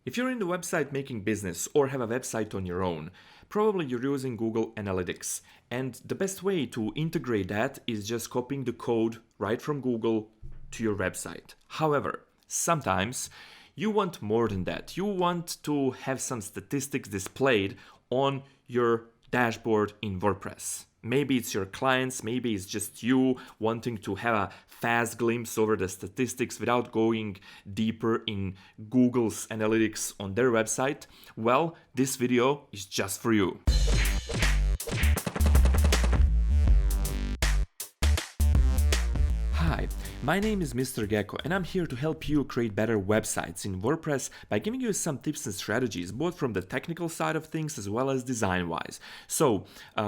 If you're in the website making business or have a website on your own, probably you're using Google Analytics. And the best way to integrate that is just copying the code right from Google to your website. However, sometimes you want more than that. You want to have some statistics displayed on your dashboard in WordPress. Maybe it's your clients, maybe it's just you wanting to have a fast glimpse over the statistics without going deeper in Google's analytics on their website. Well, this video is just for you. Hi, my name is Mr. Gecko and I'm here to help you create better websites in WordPress by giving you some tips and strategies, both from the technical side of things as well as design-wise. So,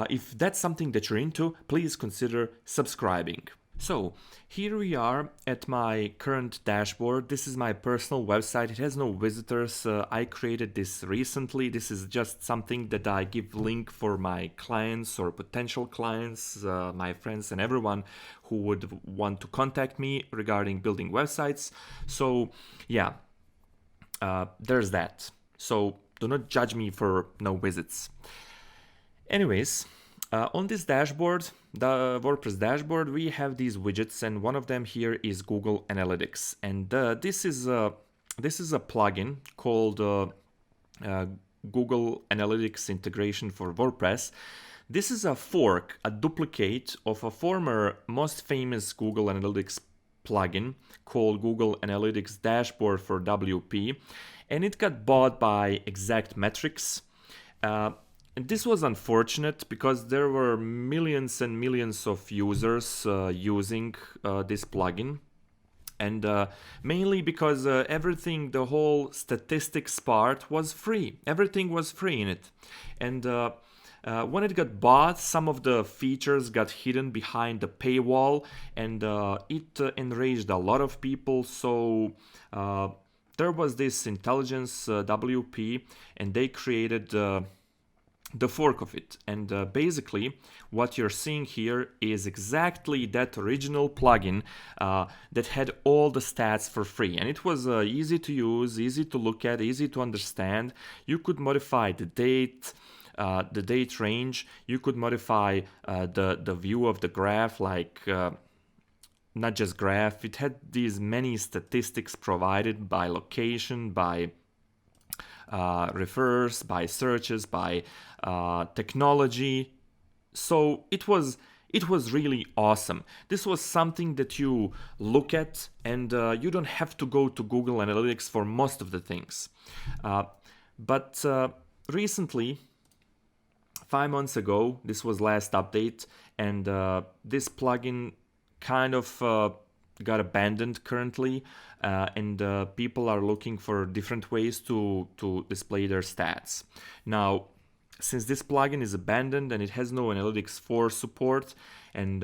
if that's something that you're into, please consider subscribing. So, here we are at my current dashboard. This is my personal website. It has no visitors. I created this recently. This is just something that I give link for my clients or potential clients, my friends and everyone who would want to contact me regarding building websites. So, yeah, there's that. So, do not judge me for no visits. Anyways, on this dashboard, the WordPress dashboard, we have these widgets, and one of them here is Google Analytics. And this is a plugin called Google Analytics Integration for WordPress. This is a fork, a duplicate of a former most famous Google Analytics plugin called Google Analytics Dashboard for WP, and it got bought by Exact Metrics. And this was unfortunate because there were millions and millions of users using this plugin. And mainly because everything, the whole statistics part was free. Everything was free in it. And when it got bought, some of the features got hidden behind the paywall, and it enraged a lot of people. So there was this intelligence WP, and they created the fork of it. And basically what you're seeing here is exactly that original plugin that had all the stats for free, and it was easy to use, easy to look at, easy to understand. You could modify the date range, you could modify the view of the graph, like not just graph, it had these many statistics provided by location, by refers, by searches, by technology. So it was really awesome. This was something that you look at, and you don't have to go to Google Analytics for most of the things. But recently, 5 months ago, this was last update, and this plugin kind of got abandoned currently, and people are looking for different ways to display their stats. Now, since this plugin is abandoned and it has no Analytics 4 support, and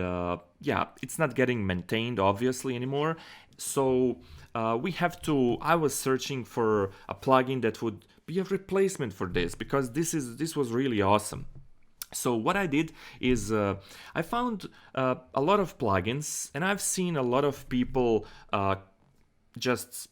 yeah, it's not getting maintained obviously anymore, so I was searching for a plugin that would be a replacement for this, because this was really awesome. So what I did is I found a lot of plugins, and I've seen a lot of people just,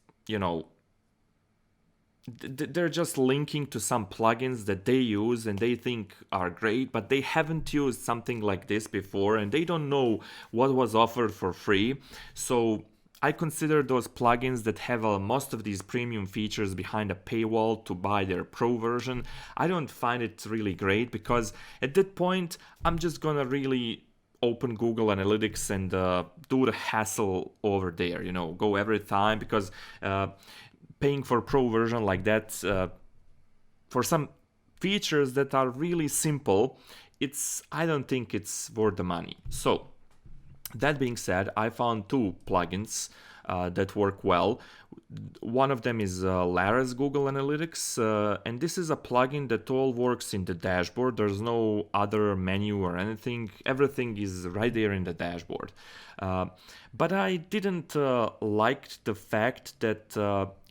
they're just linking to some plugins that they use and they think are great, but they haven't used something like this before, and they don't know what was offered for free. So I consider those plugins that have most of these premium features behind a paywall to buy their pro version. I don't find it really great, because at that point I'm just gonna really open Google Analytics and do the hassle over there, go every time, because paying for pro version like that for some features that are really simple, I don't think it's worth the money. So that being said, I found two plugins that work well. One of them is Lara's Google Analytics, and this is a plugin that all works in the dashboard. There's no other menu or anything. Everything is right there in the dashboard. But I didn't like the fact that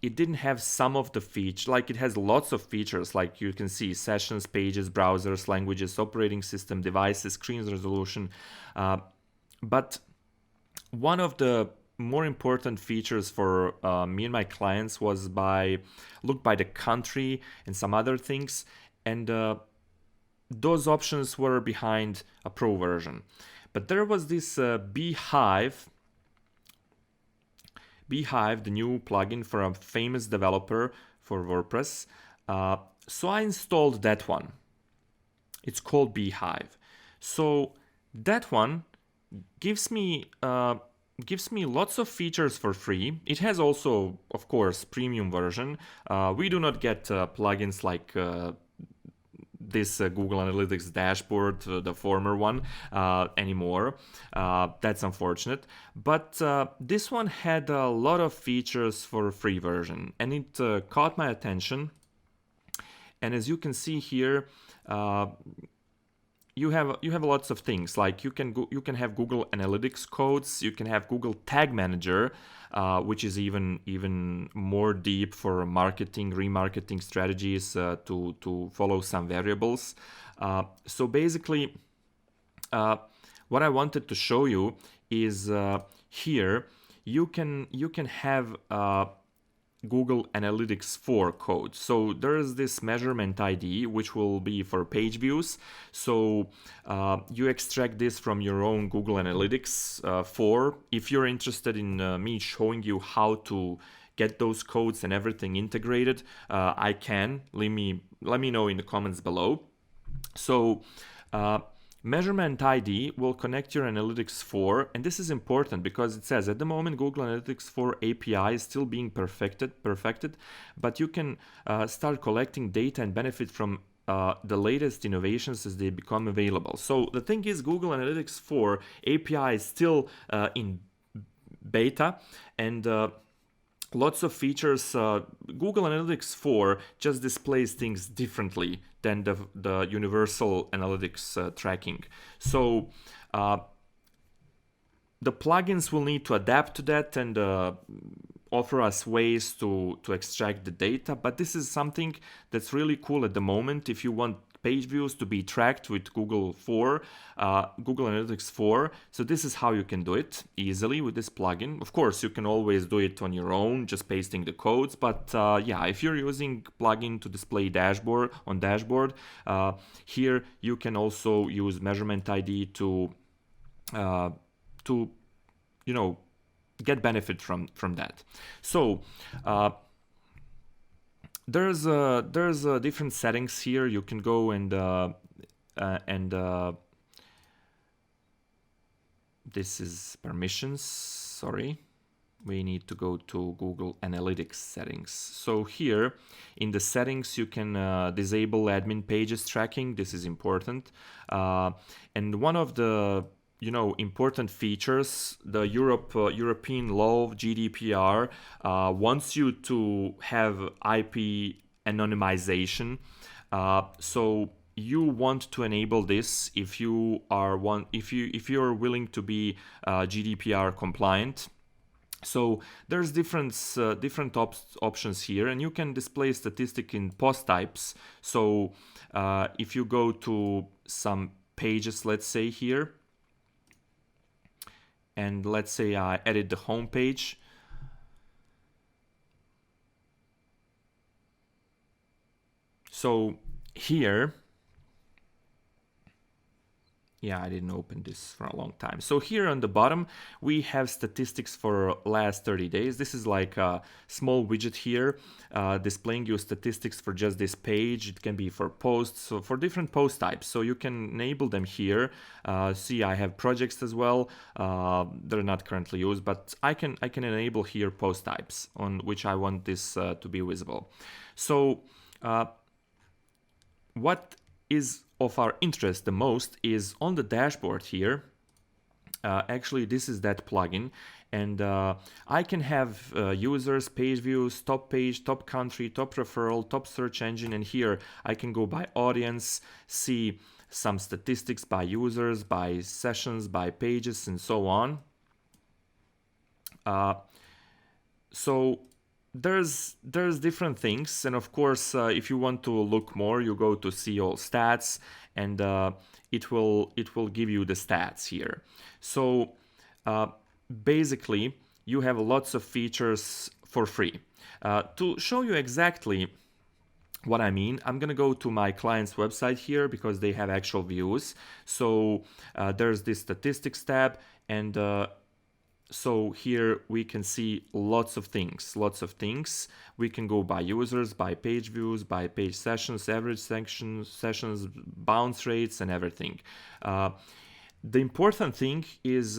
it didn't have some of the features. Like, it has lots of features, like you can see sessions, pages, browsers, languages, operating system, devices, screen resolution. But one of the more important features for me and my clients was look by the country and some other things, and those options were behind a pro version. But there was this Beehive, the new plugin for a famous developer for WordPress. So I installed that one. It's called Beehive. So that one gives me lots of features for free. It has also, of course, premium version. We do not get plugins like this Google Analytics Dashboard, the former one, anymore. That's unfortunate. But this one had a lot of features for a free version, and it caught my attention. And as you can see here, you have lots of things, like you can have Google Analytics codes, you can have Google Tag Manager, which is even more deep for marketing, remarketing strategies to follow some variables. So basically, what I wanted to show you is here you can have Google Analytics 4 code. So there is this measurement ID, which will be for page views. So you extract this from your own Google Analytics 4. If you're interested in me showing you how to get those codes and everything integrated, I can. Let me know in the comments below. So measurement ID will connect your Analytics 4, and this is important because it says at the moment Google Analytics 4 API is still being perfected, but you can start collecting data and benefit from the latest innovations as they become available. So the thing is, Google Analytics 4 API is still in beta, and lots of features. Google Analytics 4 just displays things differently than the universal analytics tracking. So the plugins will need to adapt to that and offer us ways to extract the data. But this is something that's really cool at the moment. If you want page views to be tracked with Google Analytics 4. So this is how you can do it easily with this plugin. Of course, you can always do it on your own, just pasting the codes. But yeah, if you're using plugin to display dashboard, here you can also use measurement ID to get benefit from that. So there's different settings here. You can go and this is permissions. Sorry, we need to go to Google Analytics settings. So here in the settings, you can disable admin pages tracking. This is important, and one of the important features, the European law GDPR wants you to have IP anonymization. So you want to enable this if you are willing to be GDPR compliant. So there's different options here, and you can display statistic in post types. So if you go to some pages, let's say here, and let's say I edit the home page. So here, yeah, I didn't open this for a long time. So here on the bottom, we have statistics for last 30 days. This is like a small widget here displaying you statistics for just this page. It can be for posts, so for different post types. So you can enable them here. See, I have projects as well. They're not currently used, but I can enable here post types on which I want this to be visible. So what is of our interest the most is on the dashboard here. Actually, this is that plugin, and I can have users, page views, top page, top country, top referral, top search engine, and here I can go by audience, see some statistics by users, by sessions, by pages, and so on. So there's different things, and of course if you want to look more, you go to see all stats, and it will give you the stats here. So basically you have lots of features for free. To show you exactly what I mean, I'm gonna go to my client's website here because they have actual views. So there's this statistics tab, and so here we can see lots of things. We can go by users, by page views, by page sessions, average sessions, bounce rates, and everything. The important thing is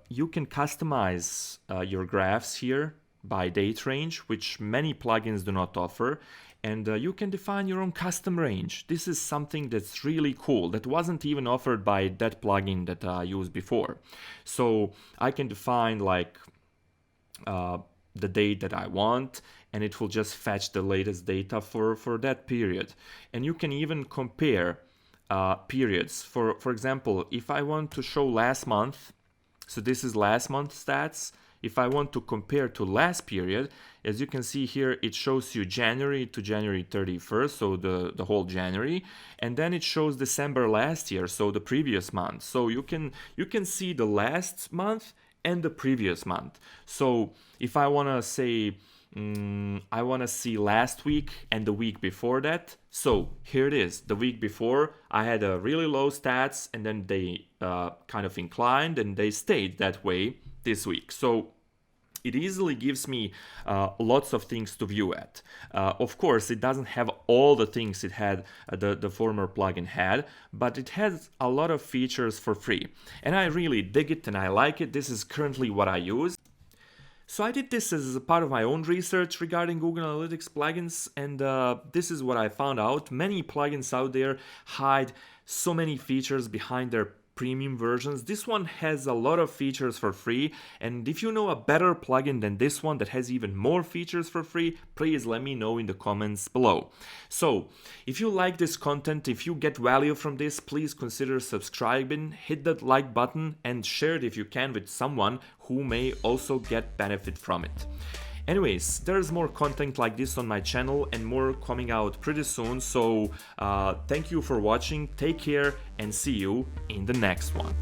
you can customize your graphs here by date range, which many plugins do not offer. And you can define your own custom range. This is something that's really cool, that wasn't even offered by that plugin that I used before. So I can define like the date that I want, and it will just fetch the latest data for that period. And you can even compare periods. For example, if I want to show last month, so this is last month stats. If I want to compare to last period, as you can see here, it shows you January to January 31st, so the whole January, and then it shows December last year, so the previous month. So you can see the last month and the previous month. So if I want to say I want to see last week and the week before that, so here it is. The week before I had a really low stats, and then they kind of inclined, and they stayed that way this week. So it easily gives me lots of things to view at. Of course, it doesn't have all the things it had, the former plugin had, but it has a lot of features for free. And I really dig it and I like it. This is currently what I use. So I did this as a part of my own research regarding Google Analytics plugins, and this is what I found out. Many plugins out there hide so many features behind their premium versions. This one has a lot of features for free, and if you know a better plugin than this one that has even more features for free, please let me know in the comments below. So if you like this content, if you get value from this, please consider subscribing, hit that like button, and share it if you can with someone who may also get benefit from it. Anyways, there's more content like this on my channel and more coming out pretty soon, so thank you for watching, take care, and see you in the next one.